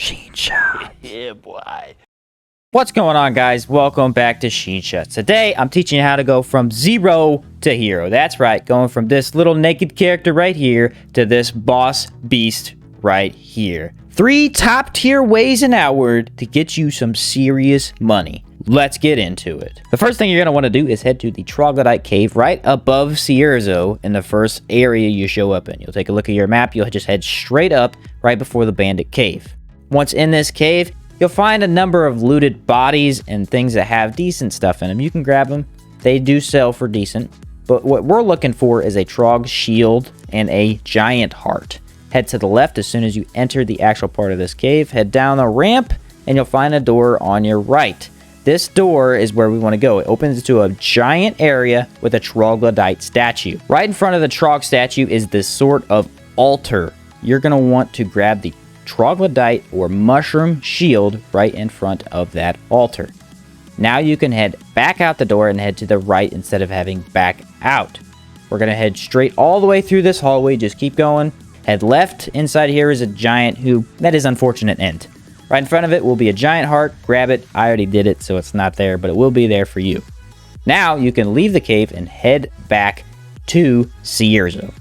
Sheenshot. Yeah, boy. What's going on, guys? Welcome back to Sheenshot. Today, I'm teaching you how to go from 0 to hero. That's right, going from this little naked character right here to this boss beast right here. 3 top-tier ways and outward to get you some serious money. Let's get into it. The first thing you're going to want to do is head to the Troglodyte Cave right above Cierzo in the first area you show up in. You'll take a look at your map. You'll just head straight up right before the Bandit Cave. Once in this cave, you'll find a number of looted bodies and things that have decent stuff in them. You can grab them. They do sell for decent. But what we're looking for is a Trog shield and a giant heart. Head to the left as soon as you enter the actual part of this cave. Head down the ramp and you'll find a door on your right. This door is where we want to go. It opens into a giant area with a Troglodyte statue. Right in front of the Trog statue is this sort of altar. You're going to want to grab the Troglodyte or mushroom shield right in front of that altar. Now you can head back out the door and head to the right instead of heading back out. We're going to head straight all the way through this hallway. Just keep going. Head left. Inside here is a giant that is unfortunate end. Right in front of it will be a giant heart. Grab it. I already did it, so it's not there, but it will be there for you. Now you can leave the cave and head back to Cierzo.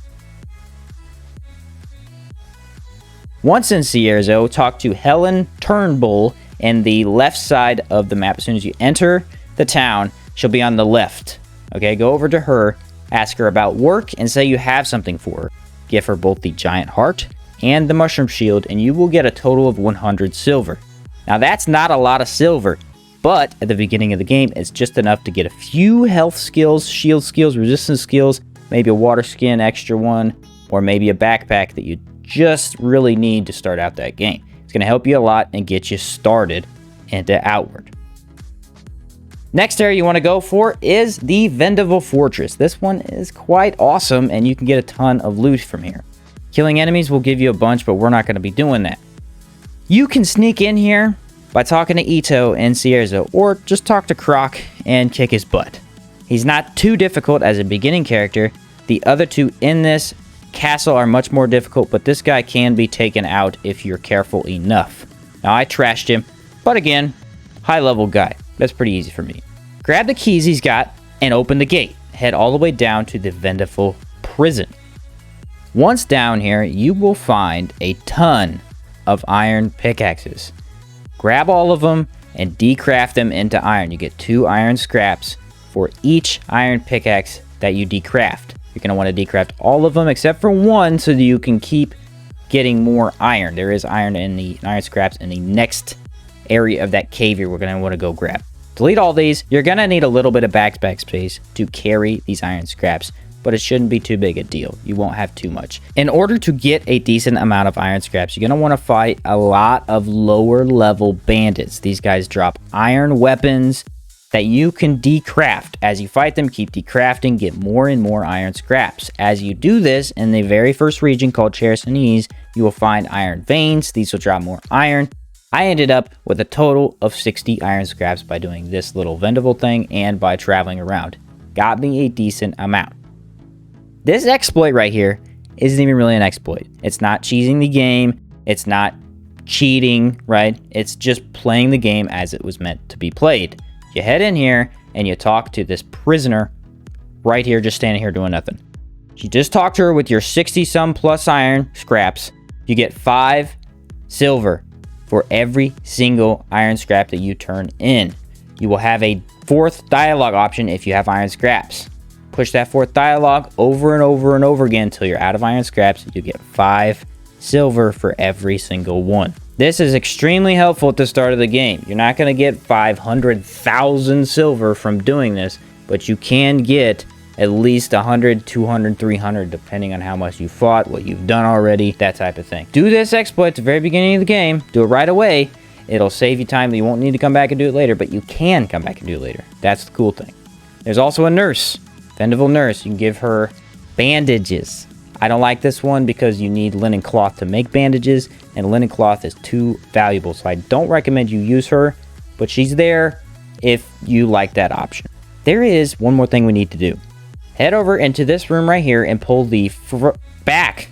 Once in Cierzo, talk to Helen Turnbull in the left side of the map. As soon as you enter the town, she'll be on the left. Okay, go over to her, ask her about work, and say you have something for her. Give her both the giant heart and the mushroom shield, and you will get a total of 100 silver. Now, that's not a lot of silver, but at the beginning of the game, it's just enough to get a few health skills, shield skills, resistance skills, maybe a water skin extra one, or maybe a backpack that you just really need to start out that game. It's going to help you a lot and get you started into Outward. Next area you want to go for is the Vendavel Fortress. This one is quite awesome, and you can get a ton of loot from here. Killing enemies will give you a bunch, but we're not going to be doing that. You can sneak in here by talking to Ito and Cierzo, or just talk to Croc and kick his butt. He's not too difficult as a beginning character. The other two in this castle are much more difficult, but this guy can be taken out if you're careful enough. Now, I trashed him, but again, high-level guy. That's pretty easy for me. Grab the keys he's got and open the gate. Head all the way down to the Vendavel prison. Once down here, you will find a ton of iron pickaxes. Grab all of them and decraft them into iron. You get 2 iron scraps for each iron pickaxe that you decraft. You're going to want to decraft all of them except for one so that you can keep getting more iron. There is iron scraps in the next area of that cave here we're going to want to go grab. Delete all these. You're going to need a little bit of backpack space to carry these iron scraps, but it shouldn't be too big a deal. You won't have too much. In order to get a decent amount of iron scraps, you're going to want to fight a lot of lower level bandits. These guys drop iron weapons that you can decraft. As you fight them, keep decrafting, get more and more iron scraps. As you do this, in the very first region called Chersonese, you will find iron veins. These will drop more iron. I ended up with a total of 60 iron scraps by doing this little Vendavel thing and by traveling around. Got me a decent amount. This exploit right here isn't even really an exploit. It's not cheesing the game. It's not cheating, right? It's just playing the game as it was meant to be played. You head in here and you talk to this prisoner right here, just standing here doing nothing. You just talk to her with your 60-some plus iron scraps. You get 5 silver for every single iron scrap that you turn in. You will have a 4th dialogue option if you have iron scraps. Push that 4th dialogue over and over and over again until you're out of iron scraps. You get 5 silver for every single one. This is extremely helpful at the start of the game. You're not going to get 500,000 silver from doing this, but you can get at least 100, 200, 300, depending on how much you fought, what you've done already, that type of thing. Do this exploit at the very beginning of the game. Do it right away. It'll save you time. You won't need to come back and do it later, but you can come back and do it later. That's the cool thing. There's also a nurse, Vendavel nurse. You can give her bandages. I don't like this one because you need linen cloth to make bandages, and linen cloth is too valuable, so I don't recommend you use her, but she's there if you like that option. There is one more thing we need to do. Head over into this room right here and pull the back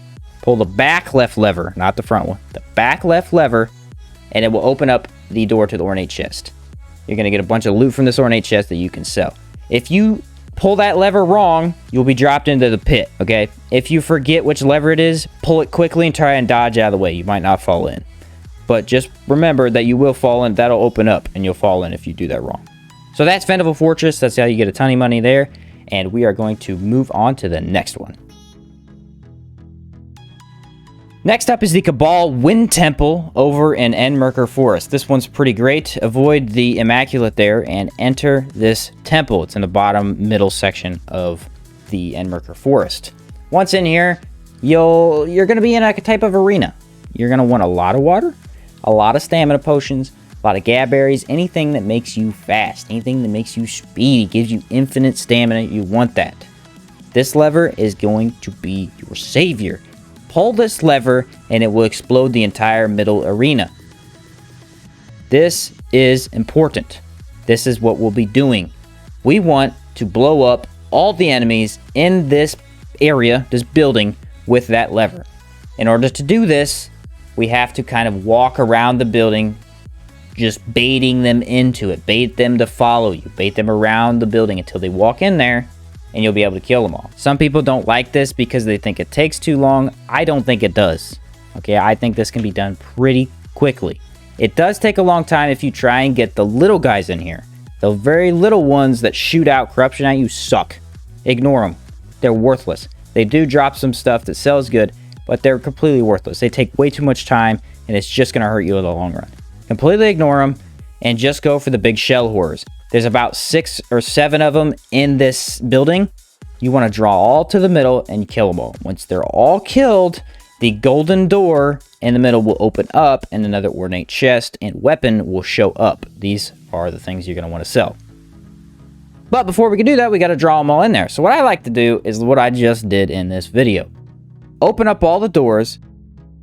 left lever, not the front one, the back left lever and it will open up the door to the ornate chest. You're going to get a bunch of loot from this ornate chest that you can sell. If you pull that lever wrong, you'll be dropped into the pit, okay? If you forget which lever it is, pull it quickly and try and dodge out of the way. You might not fall in. But just remember that you will fall in. That'll open up, and you'll fall in if you do that wrong. So that's Vendavel Fortress. That's how you get a ton of money there. And we are going to move on to the next one. Next up is the Cabal Wind Temple over in Vendavel Fortress. This one's pretty great. Avoid the Immaculate there and enter this temple. It's in the bottom middle section of the Vendavel Fortress. Once in here, you're going to be in a type of arena. You're going to want a lot of water, a lot of stamina potions, a lot of gab berries, anything that makes you fast, anything that makes you speedy, gives you infinite stamina. You want that. This lever is going to be your savior. Pull this lever and it will explode the entire middle arena. This is important. This is what we'll be doing. We want to blow up all the enemies in this area, this building, with that lever. In order to do this, we have to kind of walk around the building, just baiting them into it. Bait them to follow you. Bait them around the building until they walk in there, and you'll be able to kill them all. Some people don't like this because they think it takes too long. I don't think it does. Okay, I think this can be done pretty quickly. It does take a long time if you try and get the little guys in here. The very little ones that shoot out corruption at you suck. Ignore them. They're worthless. They do drop some stuff that sells good, but they're completely worthless. They take way too much time, and it's just going to hurt you in the long run. Completely ignore them, and just go for the big shell horrors. There's about 6 or 7 of them in this building. You want to draw all to the middle and kill them all. Once they're all killed, the golden door in the middle will open up, and another ornate chest and weapon will show up. These are the things you're going to want to sell. But before we can do that, we got to draw them all in there. So what I like to do is what I just did in this video. Open up all the doors,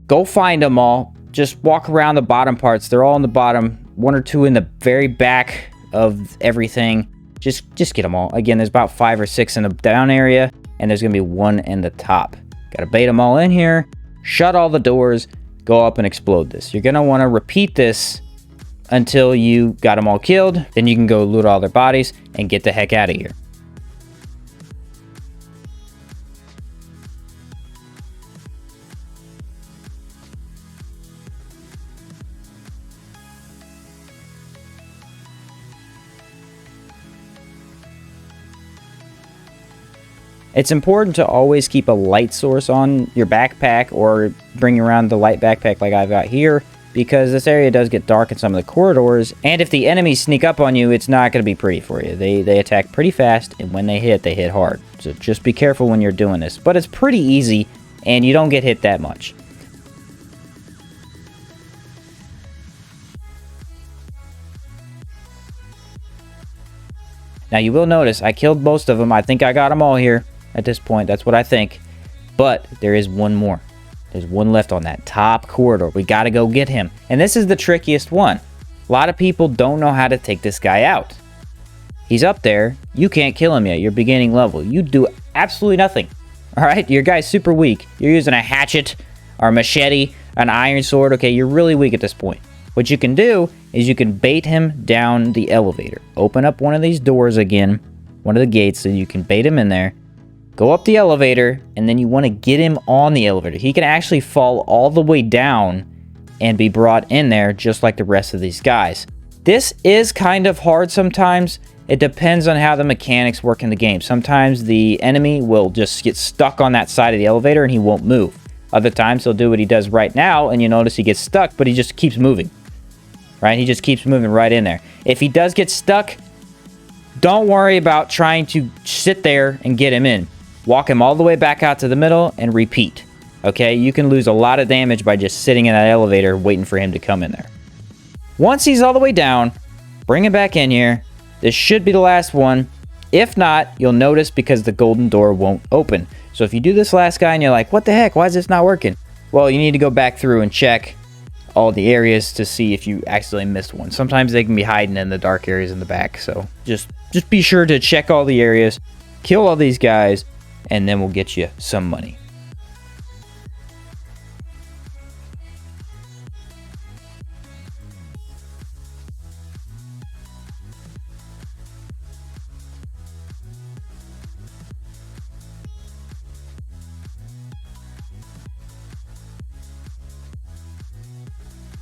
go find them all, just walk around the bottom parts. They're all in the bottom, 1 or 2 in the very back of everything. Just get them all. Again, there's about 5 or 6 in the down area, and there's gonna be 1 in the top. Gotta bait them all in here, shut all the doors, go up and explode this. You're gonna wanna repeat this until you got them all killed. Then you can go loot all their bodies and get the heck out of here. It's important to always keep a light source on your backpack or bring around the light backpack like I've got here, because this area does get dark in some of the corridors, and if the enemies sneak up on you, it's not going to be pretty for you. They attack pretty fast, and when they hit hard. So just be careful when you're doing this. But it's pretty easy, and you don't get hit that much. Now you will notice I killed most of them. I think I got them all here. At this point, that's what I think. But there is one more. There's one left on that top corridor. We got to go get him. And this is the trickiest one. A lot of people don't know how to take this guy out. He's up there. You can't kill him yet. You're beginning level. You do absolutely nothing. All right? Your guy's super weak. You're using a hatchet or a machete, an iron sword. Okay, you're really weak at this point. What you can do is you can bait him down the elevator. Open up one of these doors again, one of the gates, so you can bait him in there. Go up the elevator, and then you want to get him on the elevator. He can actually fall all the way down and be brought in there just like the rest of these guys. This is kind of hard sometimes. It depends on how the mechanics work in the game. Sometimes the enemy will just get stuck on that side of the elevator and he won't move. Other times he'll do what he does right now, and you notice he gets stuck, but he just keeps moving. Right? He just keeps moving right in there. If he does get stuck, don't worry about trying to sit there and get him in. Walk him all the way back out to the middle and repeat. Okay, you can lose a lot of damage by just sitting in that elevator waiting for him to come in there. Once he's all the way down, bring him back in here. This should be the last one. If not, you'll notice because the golden door won't open. So if you do this last guy and you're like, what the heck, why is this not working? Well, you need to go back through and check all the areas to see if you accidentally missed one. Sometimes they can be hiding in the dark areas in the back. So just be sure to check all the areas, kill all these guys, and then we'll get you some money.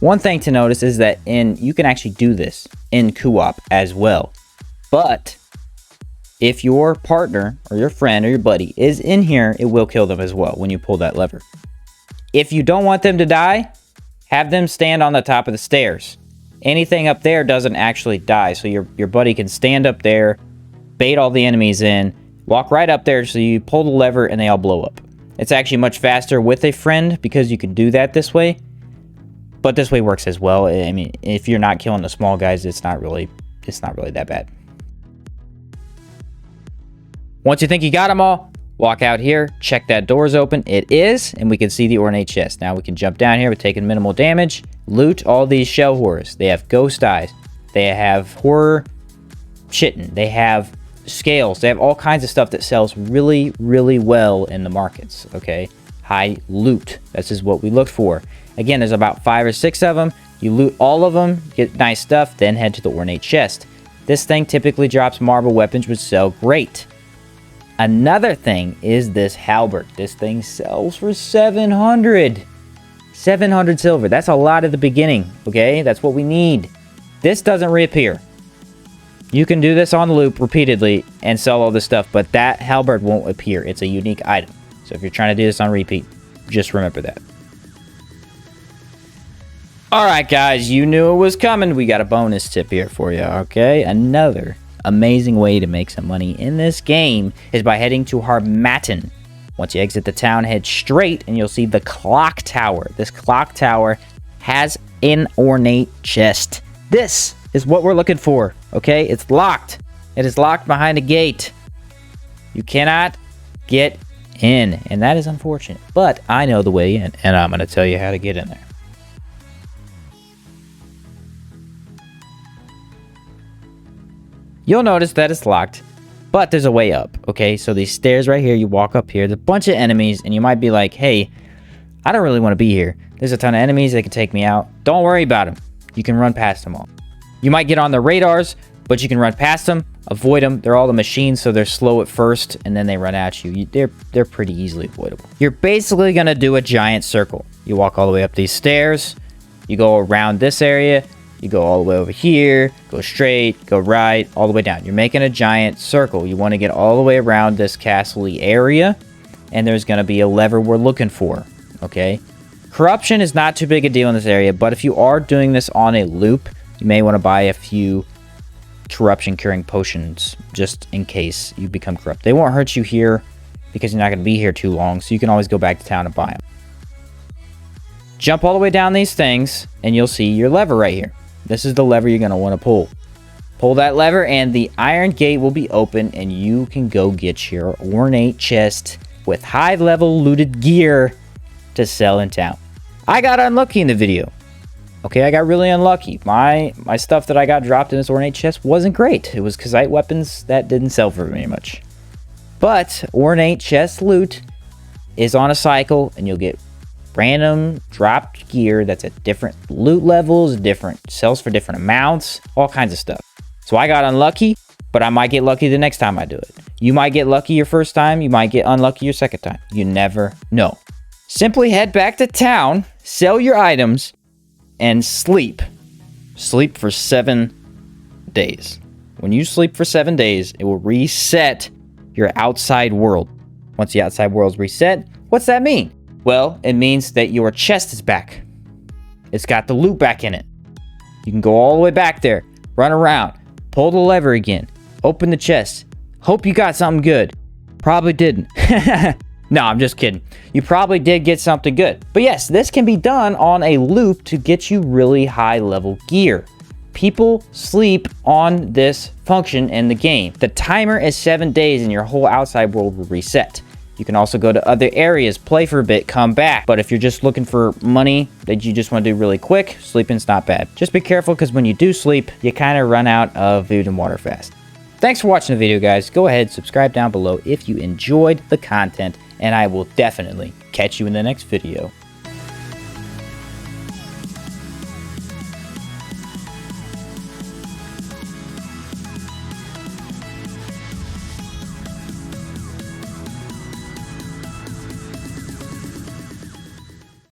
One thing to notice is that you can actually do this in co-op as well. But if your partner or your friend or your buddy is in here, it will kill them as well when you pull that lever. If you don't want them to die, have them stand on the top of the stairs. Anything up there doesn't actually die, so your buddy can stand up there, bait all the enemies in, walk right up there, so you pull the lever and they all blow up. It's actually much faster with a friend because you can do that this way. But this way works as well. I mean, if you're not killing the small guys, it's not really that bad. Once you think you got them all, walk out here, check that door's open. It is, and we can see the ornate chest. Now we can jump down here with taking minimal damage, loot all these shell horrors. They have ghost eyes, they have horror chitin, they have scales, they have all kinds of stuff that sells really, really well in the markets, okay? High loot, this is what we look for. Again, there's about 5 or 6 of them. You loot all of them, get nice stuff, then head to the ornate chest. This thing typically drops marble weapons, which sell great. Another thing is this halberd. This thing sells for 700 silver. That's a lot at the beginning, okay? That's what we need. This doesn't reappear. You can do this on loop repeatedly and sell all this stuff, but that halberd won't appear. It's a unique item. So if you're trying to do this on repeat, just remember that. Alright guys, you knew it was coming. We got a bonus tip here for you, okay? Another amazing way to make some money in this game is by heading to Harmattan. Once you exit the town, head straight and you'll see the clock tower. This clock tower has an ornate chest. This is what we're looking for, okay? It's locked. It is locked behind a gate. You cannot get in, and that is unfortunate. But I know the way in, and I'm going to tell you how to get in there. You'll notice that it's locked, but there's a way up, okay? So these stairs right here, you walk up here, there's a bunch of enemies, and you might be like, hey, I don't really want to be here. There's a ton of enemies that can take me out. Don't worry about them. You can run past them all. You might get on the radars, but you can run past them, avoid them. They're all the machines, so they're slow at first, and then they run at you. They're pretty easily avoidable. You're basically going to do a giant circle. You walk all the way up these stairs, you go around this area, you go all the way over here, go straight, go right, all the way down. You're making a giant circle. You want to get all the way around this castle-y area, and there's going to be a lever we're looking for, okay? Corruption is not too big a deal in this area, but if you are doing this on a loop, you may want to buy a few corruption-curing potions, just in case you become corrupt. They won't hurt you here, because you're not going to be here too long, so you can always go back to town and buy them. Jump all the way down these things, and you'll see your lever right here. This is the lever you're going to want to pull. Pull that lever and the iron gate will be open and you can go get your ornate chest with high level looted gear to sell in town. I got unlucky in the video. Okay, I got really unlucky. My stuff that I got dropped in this ornate chest wasn't great. It was Kazite weapons that didn't sell for very much. But ornate chest loot is on a cycle and you'll get random dropped gear that's at different loot levels, different sells for different amounts, all kinds of stuff. So I got unlucky, but I might get lucky the next time I do it. You might get lucky your first time, you might get unlucky your second time. You never know. Simply head back to town, sell your items, and sleep. Sleep for 7 days. When you sleep for 7 days, it will reset your outside world. Once the outside world's reset, what's that mean? Well, it means that your chest is back. It's got the loot back in it. You can go all the way back there, run around, pull the lever again, open the chest. Hope you got something good. Probably didn't. No, I'm just kidding. You probably did get something good. But yes, this can be done on a loop to get you really high level gear. People sleep on this function in the game. The timer is 7 days and your whole outside world will reset. You can also go to other areas, play for a bit, come back. But if you're just looking for money that you just want to do really quick, sleeping's not bad. Just be careful because when you do sleep, you kind of run out of food and water fast. Thanks for watching the video, guys. Go ahead, subscribe down below if you enjoyed the content, and I will definitely catch you in the next video.